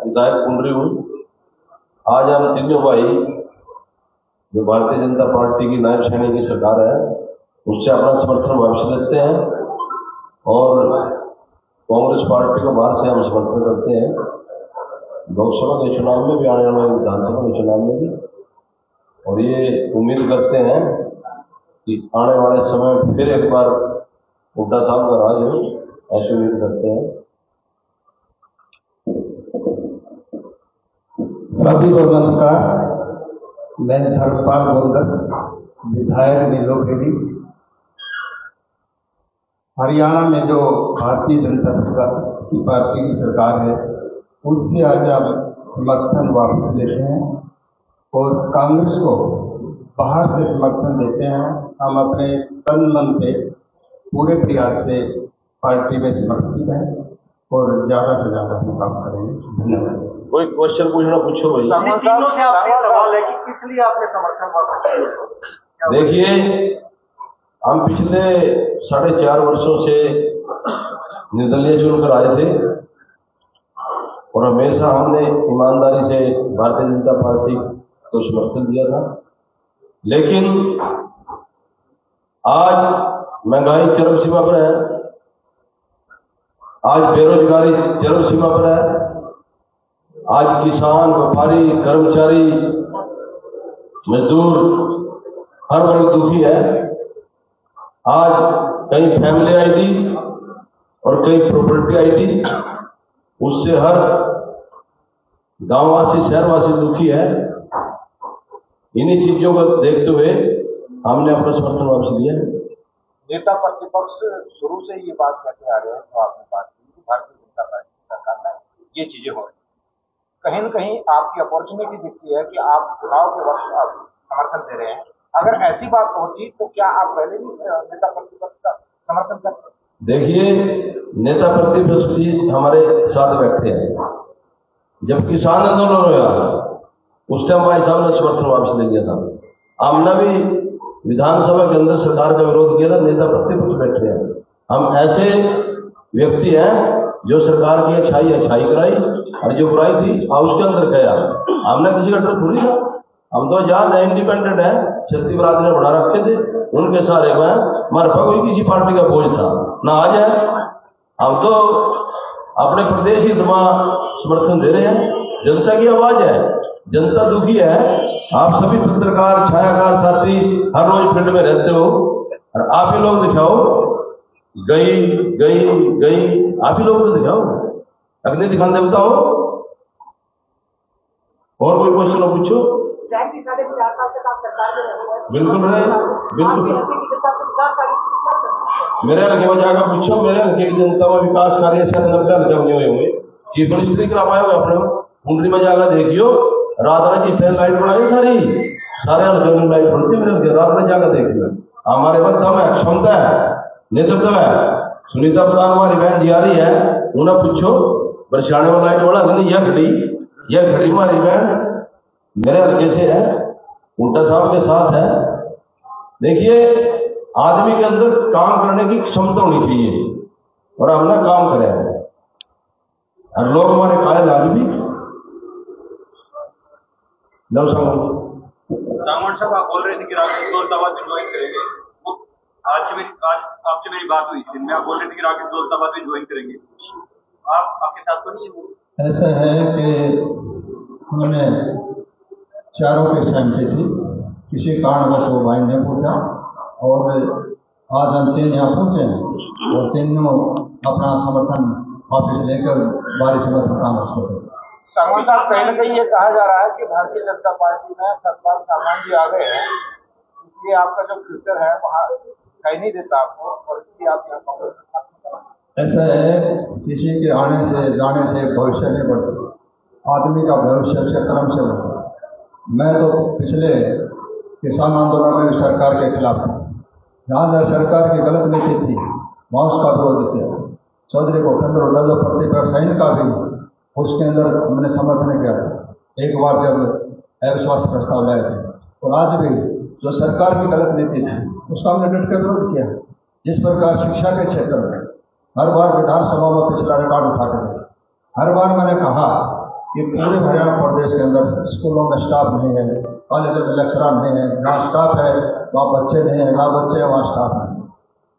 विधायक पुंडरी हूँ। आज हम तीनों भाई जो भारतीय जनता पार्टी की नायब सैनी की सरकार है उससे अपना समर्थन वापस लेते हैं और कांग्रेस पार्टी को बाहर से हम समर्थन करते हैं, लोकसभा के चुनाव में भी, आने वाले विधानसभा के चुनाव में भी। और ये उम्मीद करते हैं कि आने वाले समय में फिर एक बार हुड्डा साहब का राज हो, ऐसी उम्मीद करते हैं। सभी को नमस्कार। मैं धर्मपाल गोंदर, विधायक नीलोखेड़ी। हरियाणा में जो भारतीय जनता पार्टी की सरकार है उससे आज आप समर्थन वापस लेते हैं और कांग्रेस को बाहर से समर्थन देते हैं। हम अपने तन मन से पूरे प्रयास से पार्टी में समर्पित हैं और ज़्यादा से ज़्यादा हम काम करेंगे। धन्यवाद। कोई क्वेश्चन पूछना पूछो भाई। तीनों से आपसे सवाल है कि किस लिए आपने समर्थन वापस किया? देखिए, हम पिछले 4.5 वर्षों से निर्दलीय चुनकर आए थे और हमेशा हमने ईमानदारी से भारतीय जनता पार्टी को समर्थन दिया था। लेकिन आज महंगाई चरम सीमा पर है, आज बेरोजगारी चरम सीमा पर है, आज किसान, व्यापारी, कर्मचारी, मजदूर हर वर्ग दुखी है। आज कहीं फैमिली आईडी और कहीं प्रॉपर्टी आईडी, उससे हर गांववासी, शहरवासी दुखी है। इन्हीं चीजों को देखते हुए हमने अपना समर्थन वापस लिया। नेता प्रतिपक्ष शुरू से ये बात कहते आ रहे हैं, तो आपने बात की भारतीय जनता पार्टी सरकार में ये चीजें हो रही, कहीं न कहीं आपकी अपॉर्चुनिटी दिखती है कि आप चुनाव के वक्त आप समर्थन दे रहे हैं। अगर ऐसी बात होती तो क्या आप पहले भी नेता प्रतिपक्ष का समर्थन करते? देखिए, नेता प्रतिपक्ष भी हमारे साथ बैठे हैं। जब किसान आंदोलन हुआ उस टाइम भाई साहब ने समर्थन वापस ले लिया था। हमने भी विधानसभा के अंदर सरकार का विरोध किया था, नेता प्रतिपक्ष बैठे हैं। हम ऐसे व्यक्ति हैं जो सरकार की अच्छाई कराई और जो बुराई थी उसके अंदर गया। हमने किसी का डर थोड़ी था, हम तो आजाद है, इंडिपेंडेंट है। छत्ती बरादरी ने बना रखे थे, उनके सारे में मरफा कोई किसी पार्टी का बोझ था ना। आज है, हम तो अपने प्रदेश ही समर्थन दे रहे हैं। जनता की आवाज है, जनता दुखी है। आप सभी पत्रकार, छायाकार साथी हर रोज फील्ड में रहते हो और आप ही लोग दिखाओ, गई आप ही लोग तो दिखाओ, अगले दिखाने देवता हो। और कोई क्वेश्चन हो पूछो। बिल्कुल रहे, बिल्कुल मेरे हल्के में जाकर पूछो। मेरे हल्के की जनता में विकास कार्य से हल्के बने हुए होंगे, चीफ मिनिस्टर करा पाए हुए अपने कुंडली में जाकर देखियो। रात में जिस लाइट बनाई सारे हल्के में लाइट बढ़ती, मेरे हल्के रात में जाकर देखियो। हमारे पास दम है, क्षमता है, नेतृत्व है। सुनीता प्रधान हमारी बहन जी आ रही है, उन्हें पूछो बरसाने में लाइट बढ़ा नहीं। यह खड़ी हमारी बहन मेरे हल्के से है, हुड्डा साहब के साथ है। देखिए, आदमी के अंदर काम करने की क्षमता होनी चाहिए और हमने काम करे हैं और लोग हमारे कायल आज भी। सामंत साहब, आप बोल रहे थे कि राकेश दौलताबाद ज्वाइन करेंगे। आज आपसे मेरी बात हुई थी, मैं आप बोल रहे थे कि राकेश दौलताबाद भी ज्वाइन करेंगे। आपके साथ तो नहीं है? ऐसा है कि हमने चारों की सहमति थी, किसी कारणवश वो भाई ने पूछा और आज हम 3 यहाँ पहुँचे हैं और तीनों अपना समर्थन वापस लेकर बारी समर्थन काम करते। सामंत साहब, कहीं न कहीं ये कहा जा रहा है कि भारतीय जनता पार्टी में सतपाल सामान जी आ गए हैं, इसलिए आपका जो फ्यूचर है वहाँ दिखाई नहीं देता आपको और इसलिए आप यहाँ कांग्रेस में साथ। ऐसा है, किसी के आने से जाने से भविष्य नहीं बढ़ता, आदमी का भविष्य से कर्म से बढ़ता। मैं तो पिछले किसान आंदोलन में सरकार के खिलाफ था। जहाँ जहाँ सरकार की गलत नीति थी वहाँ उसका विरोध किया। चौधरी भूपेंद्र हुड्डा जो प्रतिपक्ष का भी उसके अंदर हमने समर्थन किया था एक बार जब अविश्वास प्रस्ताव लाए थे। और आज भी जो सरकार की गलत नीति थी उसका हमने डट कर विरोध किया। जिस प्रकार शिक्षा के क्षेत्र में हर बार विधानसभा में पिछला रिकॉर्ड उठा कर हर बार मैंने कहा कि पूरे हरियाणा प्रदेश के अंदर स्कूलों में स्टाफ नहीं है, कॉलेजों में लेक्चरर नहीं है, जहाँ स्टाफ है वहाँ बच्चे नहीं है, जहाँ बच्चे हैं वहाँ स्टाफ नहीं।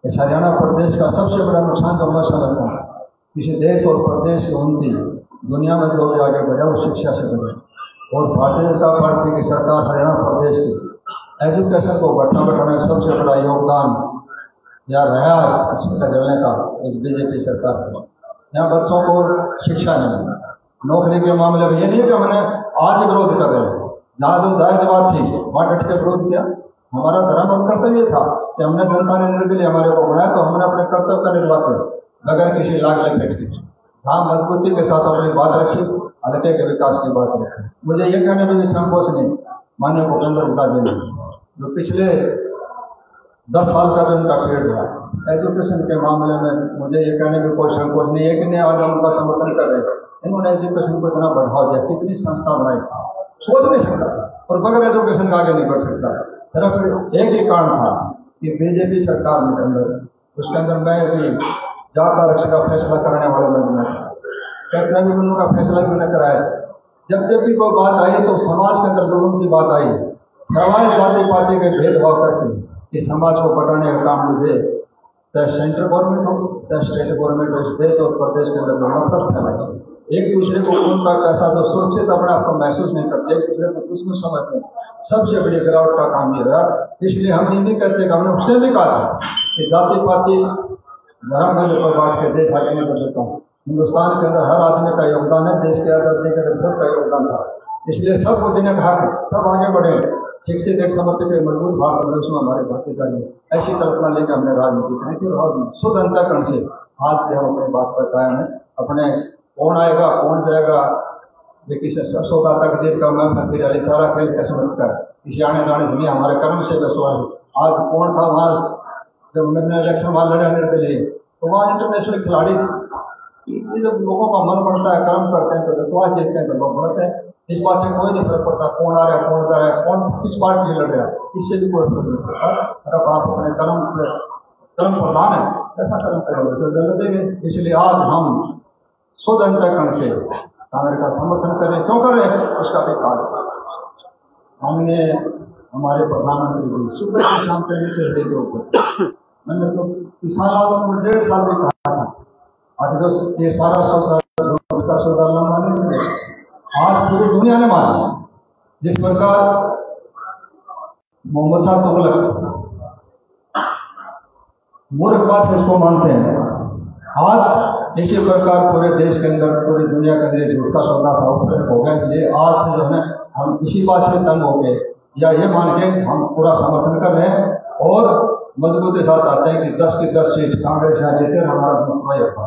इस हरियाणा प्रदेश का सबसे बड़ा नुकसान तो मैं समझता हूँ, किसी देश और प्रदेश की उन्नति दुनिया में जो भी आगे बढ़े वो शिक्षा से बढ़े। और भारतीय जनता पार्टी की सरकार हरियाणा प्रदेश की एजुकेशन को बढ़ाने में सबसे बड़ा योगदान या रहा शिक्षा देने का इस बीजेपी सरकार का। यहाँ बच्चों को शिक्षा नहीं, नौकरी के मामले में ये नहीं कि हमने आज विरोध कर रहे हैं, जहाँ जो जायज बात थी वहाँ डट के विरोध किया। हमारा धर्म और कर्तव्य था कि हमने जनता ने निर्णय लिए हमारे को बनाया, तो हमने अपने कर्तव्य का निर्वाह किया बगैर किसी लाग लपेट के। हाँ, मजबूती के साथ अपनी बात रखी, हल्के के विकास की बात रखी। मुझे ये कहने में भी संकोच नहीं, माननीय भूपेंद्र हुड्डा जी ने जो पिछले 10 साल का भी उनका पीरियड रहा एजुकेशन के मामले में, मुझे ये कहने में कोई संकोच नहीं है कि नहीं आज हम उनका समर्थन कर रहे हैं। इन्होंने एजुकेशन को इतना बढ़ावा दिया, कितनी संस्था बनाई, सोच नहीं सकता और बगैर एजुकेशन का आगे नहीं बढ़ सकता। सिर्फ एक ही कारण था कि बीजेपी सरकार के अंदर, उसके अंदर मैं भी जाट आरक्षण का फैसला कराने वाले में बना था, कैप्टन अभिमन्यु का फैसला भी न कराया। जब जब भी कोई बात आई तो समाज के अंदर जुल्म की बात आई, समाज जाति पार्टी के भेदभाव करके कि समाज को बढ़ाने का काम मुझे चाहे सेंट्रल गवर्नमेंट हो चाहे स्टेट गवर्नमेंट हो, इस देश और प्रदेश के अंदर नफरत फैलाई, एक दूसरे को उनका कैसा तो सुरक्षित अपने आप को महसूस नहीं करते, एक दूसरे को कुछ नहीं समझते। सबसे बड़ी गिरावट का काम ये रहा। इसलिए हम ये नहीं कहते, हमने उसने भी कहा था कि जाति पाति धर्म में जो बांट के देश आगे नहीं बढ़ सकता हूँ। हिंदुस्तान के अंदर हर आदमी का योगदान है, देश के आजादी के अंदर सबका योगदान था। इसलिए सबको जिन्हें कहा कि सब आगे बढ़े, शिक्षित एक समर्पित एक मजबूत भारत में उसमें हमारे भागीदारी है। ऐसी कल्पना लेकर हमने राजनीति करी थी और शुद्ध अंतःकरण से आज से हम अपनी बात पर कायम है। अपने कौन आएगा कौन जाएगा लेकिन सब सोता तकदीर का मैं फकीर अली सारा खेल कसमत कर इसे आने जाने दुनिया हमारे कर्म से बसवाई। आज कौन था वहाँ जब मैंने इलेक्शन वहाँ लड़ने के लिए, तो वहाँ इंटरनेशनल खिलाड़ी जब लोगों का मन बढ़ता है, कर्म करते हैं तो विश्वास देखते हैं तो लोग बढ़ते हैं। इस बात से कोई नहीं फर्क पड़ता कौन आ रहा है कौन जा रहा है, कौन किस पार्टी से लड़ रहा है, इससे भी कोई फर्क नहीं पड़ता। अगर आप अपने कर्म प्रधान है ऐसा कर्म करेंगे तो जरूर देंगे। इसलिए आज हम शुद्ध अंतःकरण से कांग्रेस का समर्थन करें। क्यों करें उसका भी कारण हमने हमारे प्रधानमंत्री जी सुबह के शाम के नीचे रहे के ऊपर मैंने तो किसान वालों को 1.5 साल भी कहा था। आज जो ये सारा सौदा लंबा नहीं है, आज पूरी दुनिया ने माना। जिस प्रकार मोहम्मद शाह तुगलक मूर्ख बात इसको मानते हैं, आज इसी प्रकार पूरे देश के अंदर पूरी दुनिया के अंदर झूठ का सौदा था हो गया। ये आज से जो है हम इसी बात से तंग हो गए या ये मान के हम पूरा समर्थन कर रहे हैं और मजबूती के साथ आते हैं कि 10 की 10 सीट कांग्रेस यहाँ जीते हमारा मुख्य रखा।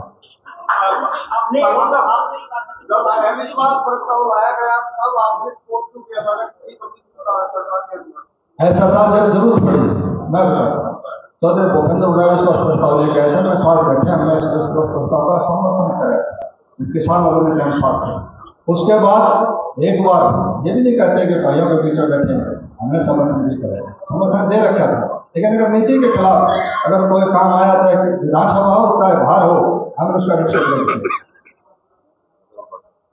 ऐसा था जब जरूरत पड़ी मैं तो भूपेंद्र हुड्डा प्रस्ताव लेके आए थे, मैं साथ बैठे हमने प्रस्ताव का समर्थन किया, किसान लोगों ने मेरे साथ थे। उसके बाद एक बार ये भी नहीं कहते कि भाइयों के बीच में बैठे हमने समर्थन भी कराया, समर्थन दे रखा था। लेकिन अगर नीति के खिलाफ अगर कोई काम आया चाहे विधानसभा हो चाहे बाहर हो हम उसका रिश्ते लेते हैं।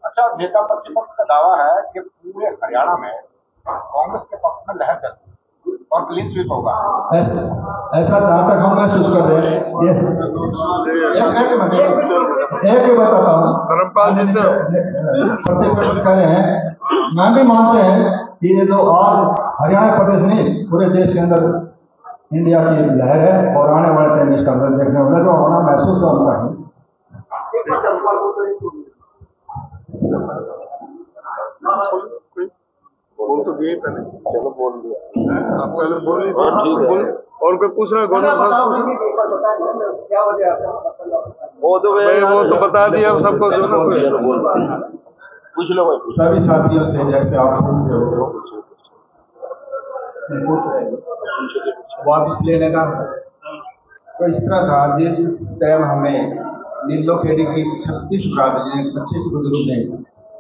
अच्छा, नेता प्रतिपक्ष का दावा है कि पूरे हरियाणा में कांग्रेस के पक्ष में लहर चलती और क्लीन स्वीप होगा। ऐसा जहाँ तक हम महसूस कर रहे हैं, एक बताता हूँ प्रतिपक्ष कह रहे हैं, मैं भी मानते हैं कि ये जो आज हरियाणा प्रदेश नहीं पूरे देश के अंदर इंडिया की लहर है और आने वाले टाइम इसका अंदर देखने वाला जो होना महसूस तो होता है। बोल तो दिए पहले, चलो बोल दिया आप पहले बोल और कोई पूछ रहे वो तो बता दिया सबको जो ना पूछ लो सभी साथियों से जैसे आप पूछ रहे हो वापिस लेने का तो इस तरह था। जिस टाइम हमें नीलो खेड़ी की 36 बरादरी 25 बुजुर्ग ने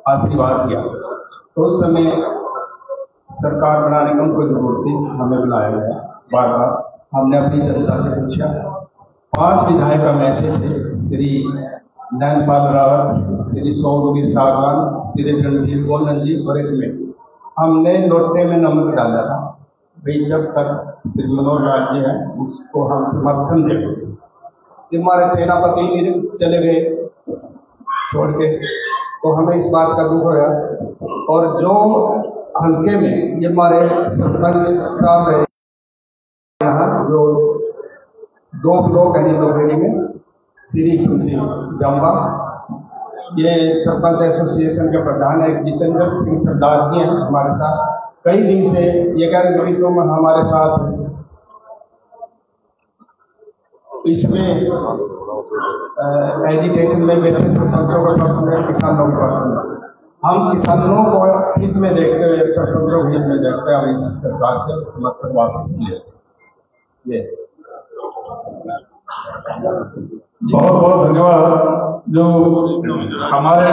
आशीर्वाद किया तो उस समय सरकार बनाने की उनको जरूरत थी, हमें बुलाया गया। बार बार हमने अपनी जनता से पूछा। 5 विधायक का मैसेज थे, श्री नैनपाल रावत, श्री सौरवीर सागवान, श्री रणधीर गोलन जी और एक में हमने लोटे में नमक डाला था भाई जब तक श्री मनोहर लाल जी है उसको हम समर्थन देंगे। हमारे सेनापति चले गए छोड़ के, तो हमें इस बात का दुख होया। और जो हल्के में ये हमारे सरपंच साहब है यहाँ, जो 2 ब्लॉक है लोहेड़ी में, श्री सुशी जम्बा, ये सरपंच एसोसिएशन के प्रधान है जितेंद्र सिंह सरदार जी हैं हमारे साथ। कई दिन से ये कह रहे थे कि तुम हमारे साथ इसमें एजुकेशन में बैठे सरपंचों के पक्ष में, किसानों के पक्ष में। हम किसानों को हित में देखते हुए, सरपंचों के हित में देखते हुए हम इस सरकार से समर्थन वापस लिए। ये बहुत बहुत धन्यवाद। जो हमारे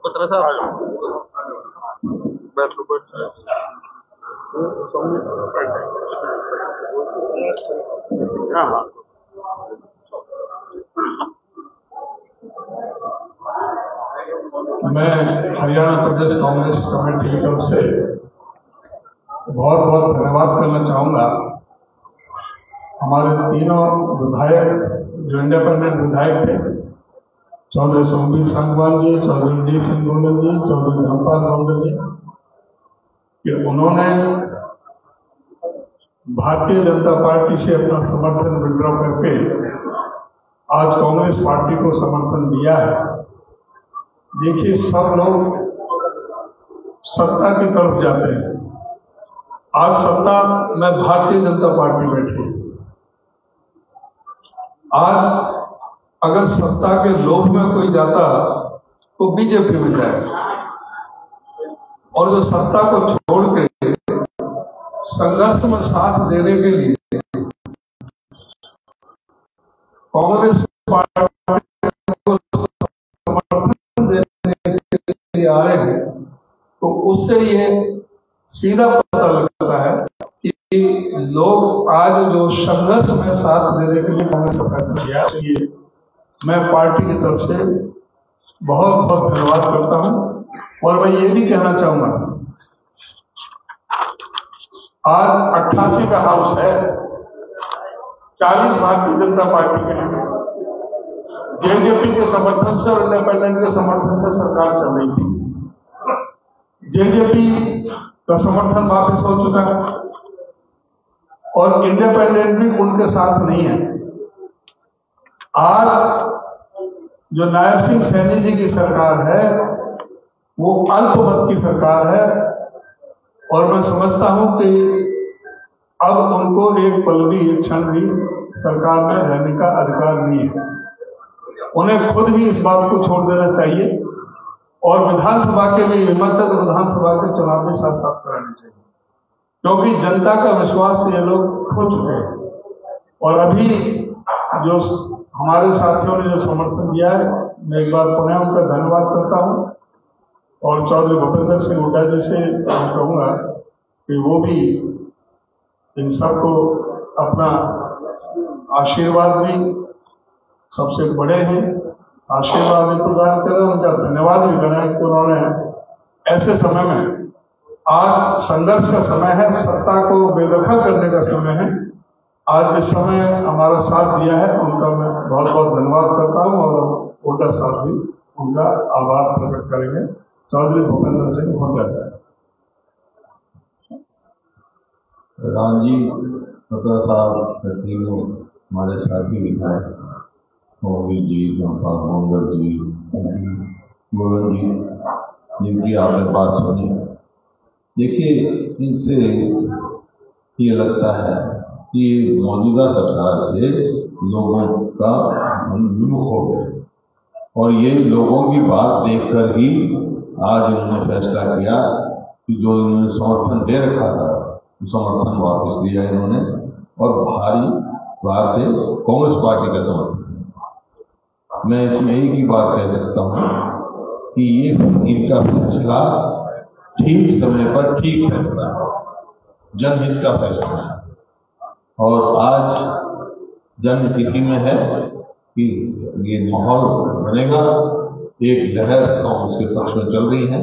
पत्र था बैठ लो हाँ मैं हरियाणा प्रदेश कांग्रेस कमेटी की तरफ से बहुत बहुत धन्यवाद करना चाहूँगा। हमारे तीनों विधायक जो इंडिपेंडेंट विधायक थे, चौधरी सोमवीर सांगवान जी, चौधरी रणजीत सिंह गोलन जी, चौधरी धर्मपाल गोंडल जी, कि उन्होंने भारतीय जनता पार्टी से अपना समर्थन विड्रॉ करके आज कांग्रेस पार्टी को समर्थन दिया है। देखिए, सब लोग सत्ता की तरफ जाते हैं। आज सत्ता में भारतीय जनता पार्टी बैठी। आज अगर सत्ता के लोभ में कोई जाता तो बीजेपी में जाएगा, और जो सत्ता को छोड़ के संघर्ष में साथ देने के लिए कांग्रेस पार्टी को समर्थन देने के लिए आ रहे हैं, तो उससे ये सीधा पता लगता है कि लोग आज जो संघर्ष में साथ देने के लिए कांग्रेस का फैसला किया है। मैं पार्टी की तरफ से बहुत बहुत धन्यवाद करता हूं। और मैं ये भी कहना चाहूंगा, आज 88 का हाउस है, 40 भारतीय जनता पार्टी के हैं, जेजेपी के समर्थन से और इंडिपेंडेंट के समर्थन से सरकार चल रही थी। जेजेपी का समर्थन वापस हो चुका है और इंडिपेंडेंट भी उनके साथ नहीं है। आज जो नायब सिंह सैनी जी की सरकार है वो अल्पमत की सरकार है, और मैं समझता हूं कि अब उनको एक पल भी, एक क्षण भी सरकार में रहने का अधिकार नहीं है। उन्हें खुद ही इस बात को छोड़ देना चाहिए, और विधानसभा के लिए हिम्मत है तो विधानसभा के चुनाव में साथ साथ कराने चाहिए, क्योंकि जनता का विश्वास ये लोग खो चुके हैं। और अभी जो हमारे साथियों ने जो समर्थन दिया है, मैं एक बार पुनः उनका धन्यवाद करता हूं। और चौधरी भूपेंद्र सिंह हुड्डा जी से मैं कहूँगा कि वो भी इन सबको अपना आशीर्वाद भी, सबसे बड़े हैं, आशीर्वाद भी प्रदान करें, उनका धन्यवाद भी करें कि उन्होंने ऐसे समय में, आज संघर्ष का समय है, सत्ता को बेदखल करने का समय है, आज इस समय हमारा साथ दिया है, उनका मैं बहुत बहुत धन्यवाद करता हूं। और हुड्डा साहब भी उनका आभार प्रकट करेंगे। चौधरी भूपेंद्र सिंह हुड्डा। रामजी हुड्डा साहब तीनों हमारे साथी विधायक, मोहित जी, धर्मपाल जी, गोलन जी, जिनकी आपने बात सुनी। देखिए, इनसे ये लगता है कि मौजूदा सरकार से लोगों का मन विमुख हो गया, और ये लोगों की बात देखकर ही आज उन्होंने फैसला किया कि जो इन्होंने समर्थन दे रखा था, समर्थन वापस लिया इन्होंने, और भारी बाहर से कांग्रेस पार्टी का समर्थन। मैं इसमें एक ही बात कह सकता हूँ कि ये इनका फैसला ठीक समय पर ठीक फैसला है। जनहित का फैसला है और आज जनहित इसी में है कि ये माहौल बनेगा। एक लहर कांग्रेस के पक्ष में चल रही है,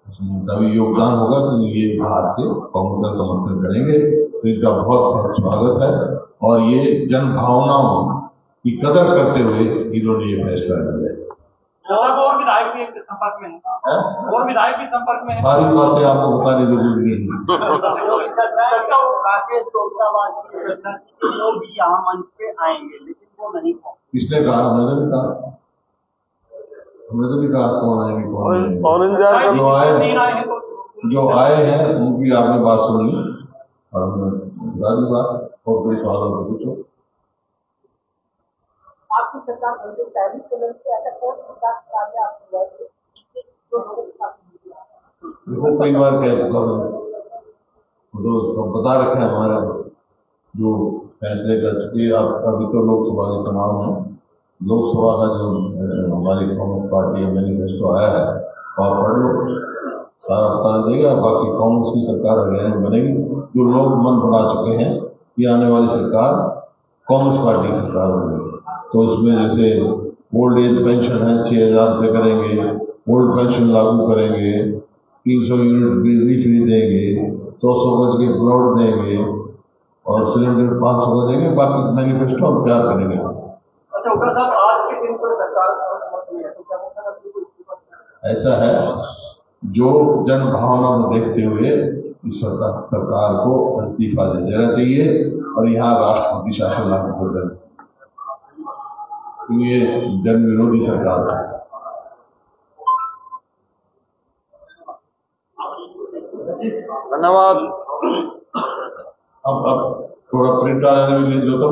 उसमें तभी योगदान होगा कि ये बाहर से कांग्रेस का समर्थन करेंगे। तो इनका बहुत बहुत स्वागत है और ये जन भावनाओं की कदर करते हुए इन्होंने ये फैसला लिया है। और विधायक भी संपर्क में है, और विधायक भी संपर्क में है। सारी बातें आपको बताने जरूरी नहीं। राकेश लोग यहाँ मंच पे आएंगे लेकिन वो नहीं पहुंचे। किसने कहा? हमने तो भी कहा कौन आएंगे कौन जो आए हैं उनकी आपने बात सुनी और हमने बता दी बात। और कोई सवाल हो तो पूछो। आपकी सरकार पहली चलन से ऐसा कौन विकास कार्य आपको देखो कई बार कह चुका हूँ, तो सब बता रखे हैं हमारे जो फैसले कर चुके। अब अभी तो लोकसभा के चुनाव में लोकसभा का जो हमारी कांग्रेस पार्टी का मैनिफेस्टो आया है और पढ़ लो, सारा बता देगा। बाकी कांग्रेस की सरकार हरियाणा में बनेगी। जो लोग मन बना चुके हैं कि आने वाली सरकार कांग्रेस पार्टी की सरकार होगी। तो उसमें जैसे ओल्ड एज पेंशन है 6,000 रुपये करेंगे, ओल्ड पेंशन लागू करेंगे, 300 यूनिट बिजली फ्री देंगे, 200 गज के प्लॉट देंगे और सिलेंडर 500 का देंगे। बाकी मैनिफेस्टो हम तैयार करेंगे। अच्छा उनका साहब आज के दिन पर सरकार ऐसा है जो जन भावना को देखते हुए इस सरकार को इस्तीफा दे देना चाहिए और यहाँ राष्ट्रपति शासन लागू कर देना चाहिए। ये जन विरोधी सरकार है। धन्यवाद। अब थोड़ा प्रिंट आने में जो तो